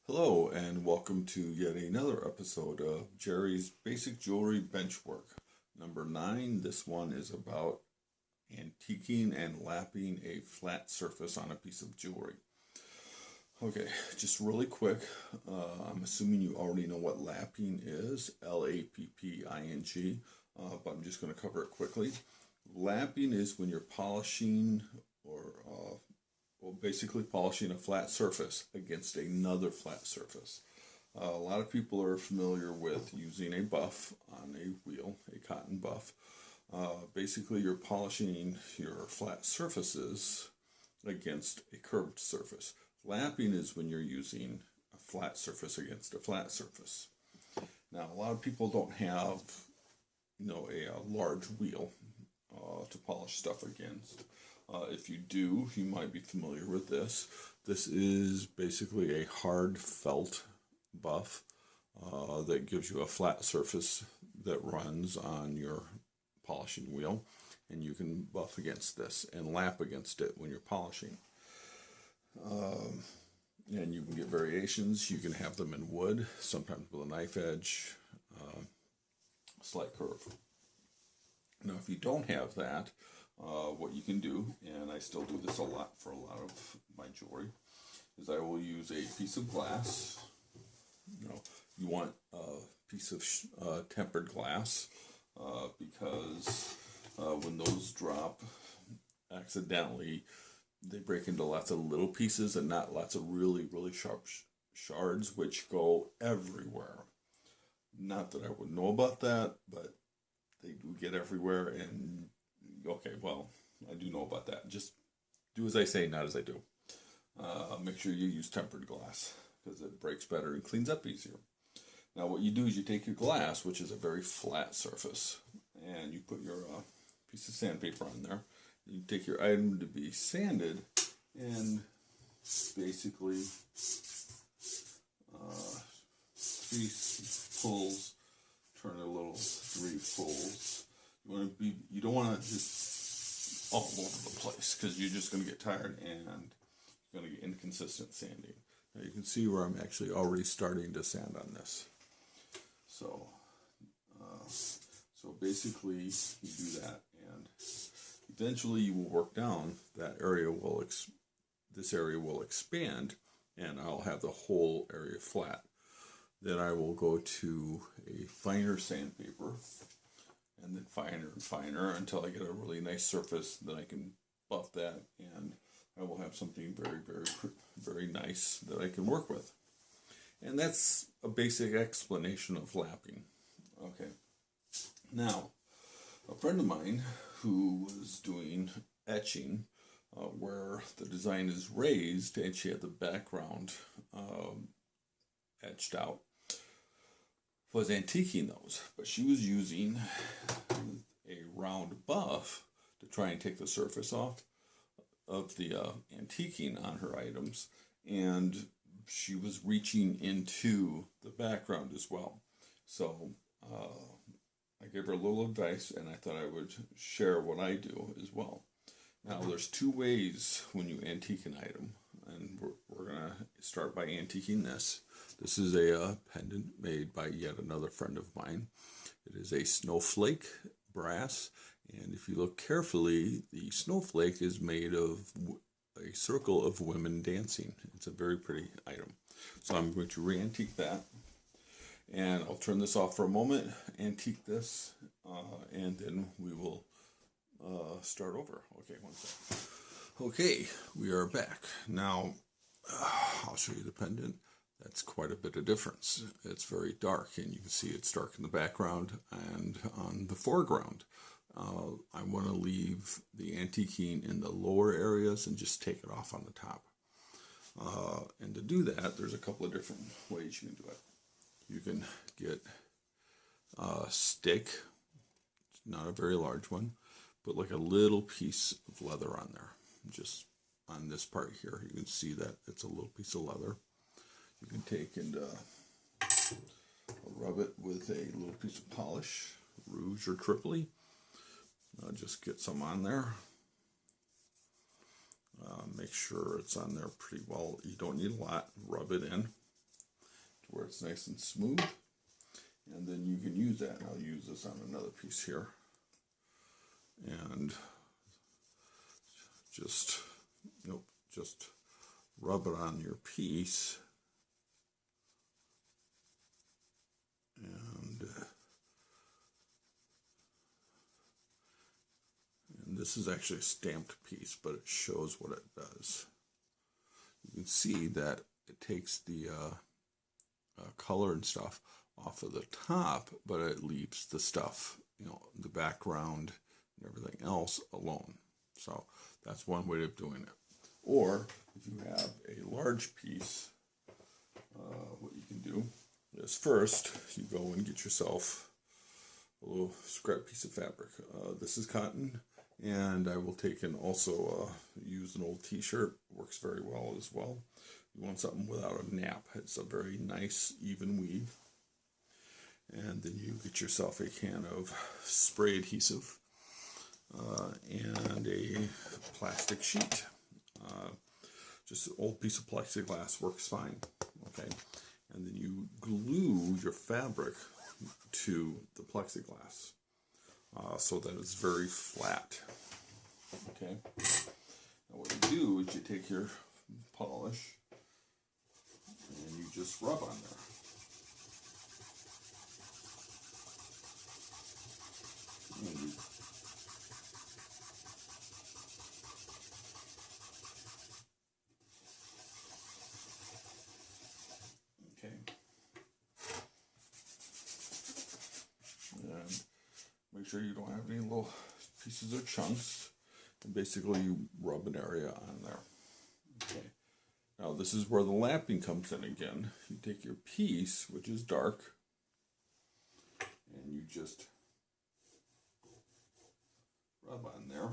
Hello, and welcome to yet another episode of Jerry's Basic Jewelry Benchwork. Number 9, this one is about antiquing and lapping a flat surface on a piece of jewelry. Okay, just really quick, I'm assuming you already know what lapping is, Lapping, but I'm just going to cover it quickly. Lapping is when you're polishing or basically polishing a flat surface against another flat surface. A lot of people are familiar with using a buff on a wheel, a cotton buff. Basically, you're polishing your flat surfaces against a curved surface. Lapping is when you're using a flat surface against a flat surface. Now, a lot of people don't have, a large wheel to polish stuff against. If you do, you might be familiar with this. This is basically a hard felt buff that gives you a flat surface that runs on your polishing wheel, and you can buff against this and lap against it when you're polishing. And you can get variations. You can have them in wood, sometimes with a knife edge, slight curve. Now, if you don't have that, what you can do, and I still do this a lot for a lot of my jewelry, is I will use a piece of glass. You want a piece of tempered glass because when those drop accidentally, they break into lots of little pieces and not lots of really, really sharp shards, which go everywhere. Not that I would know about that, but they do get everywhere, and okay, well, I do know about that. Just do as I say, not as I do. Make sure you use tempered glass because it breaks better and cleans up easier. Now, what you do is you take your glass, which is a very flat surface, and you put your piece of sandpaper on there. You take your item to be sanded and basically 3 pulls, turn it a little, 3 pulls. You don't want to just all over the place because you're just going to get tired and you're going to get inconsistent sanding. Now you can see where I'm actually already starting to sand on this. So basically you do that, and eventually you will work down. This area will expand, and I'll have the whole area flat. Then I will go to a finer sandpaper, and then finer and finer until I get a really nice surface. Then I can buff that, and I will have something very, very, very nice that I can work with. And that's a basic explanation of lapping. Okay. Now, a friend of mine who was doing etching, where the design is raised and she had the background etched out, was antiquing those, but she was using a round buff to try and take the surface off of the antiquing on her items, and she was reaching into the background as well. So I gave her a little advice, and I thought I would share what I do as well. Now, there's 2 ways when you antique an item, and we're going to start by antiquing this. This is a pendant made by yet another friend of mine. It is a snowflake brass, and if you look carefully, the snowflake is made of a circle of women dancing. It's a very pretty item. So I'm going to re-antique that, and I'll turn this off for a moment, antique this, and then we will start over. Okay, one second. Okay, we are back. Now, I'll show you the pendant. That's quite a bit of difference. It's very dark, and you can see it's dark in the background and on the foreground. I want to leave the antiquing in the lower areas and just take it off on the top. And to do that, there's a couple of different ways you can do it. You can get a stick, not a very large one, but like a little piece of leather on there. Just on this part here, you can see that it's a little piece of leather. You can take and rub it with a little piece of polish, rouge or tripoli. Just get some on there. Make sure it's on there pretty well. You don't need a lot. Rub it in. where it's nice and smooth. And then you can use that. And I'll use this on another piece here. And just, just rub it on your piece. And this is actually a stamped piece, but it shows what it does. You can see that it takes the color and stuff off of the top, but it leaves the stuff, the background and everything else alone. So that's one way of doing it. Or if you have a large piece, what you can do is first you go and get yourself a little scrap piece of fabric. This is cotton, and I will take and also use an old t-shirt. Works very well as well. You want something without a nap. It's a very nice even weave. And then you get yourself a can of spray adhesive and a plastic sheet. Just an old piece of plexiglass works fine. Okay, and then you glue your fabric to the plexiglass so that it's very flat. Okay. Now what you do is you take your polish and you just rub on there. Okay. And make sure you don't have any little pieces or chunks. And basically you rub an area on there. Okay. Now this is where the lapping comes in again. You take your piece, which is dark, and you just rub on there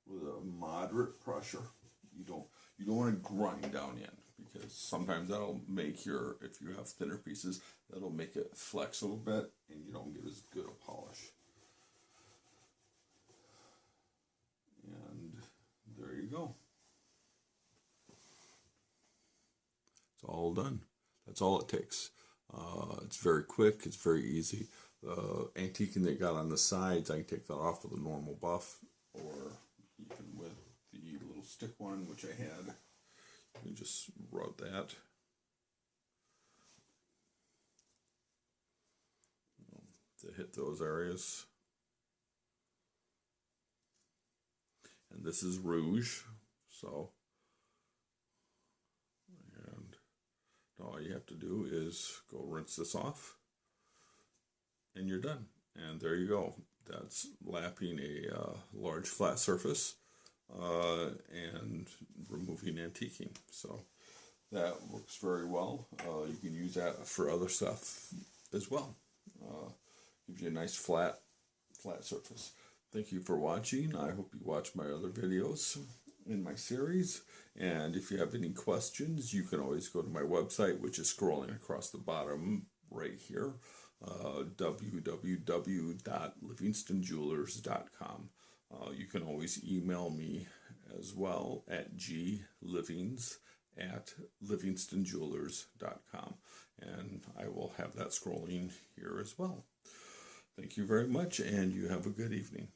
with a moderate pressure. You don't want to grind down in, because sometimes that'll make if you have thinner pieces, that'll make it flex a little bit and you don't get as good a polish. And there you go. It's all done. That's all it takes. It's very quick. It's very easy. The antiquing that got on the sides, I can take that off with a normal buff, or even with the little stick one, which I had. You just rub that. To hit those areas. And this is rouge, so, and all you have to do is go rinse this off, and you're done. And there you go. That's lapping a large flat surface and removing antiquing. So that works very well. You can use that for other stuff as well. Gives you a nice flat surface. Thank you for watching. I hope you watch my other videos in my series. And if you have any questions, you can always go to my website, which is scrolling across the bottom right here, www.livingstonjewelers.com. You can always email me as well at glivings@livingstonjewelers.com. And I will have that scrolling here as well. Thank you very much, and you have a good evening.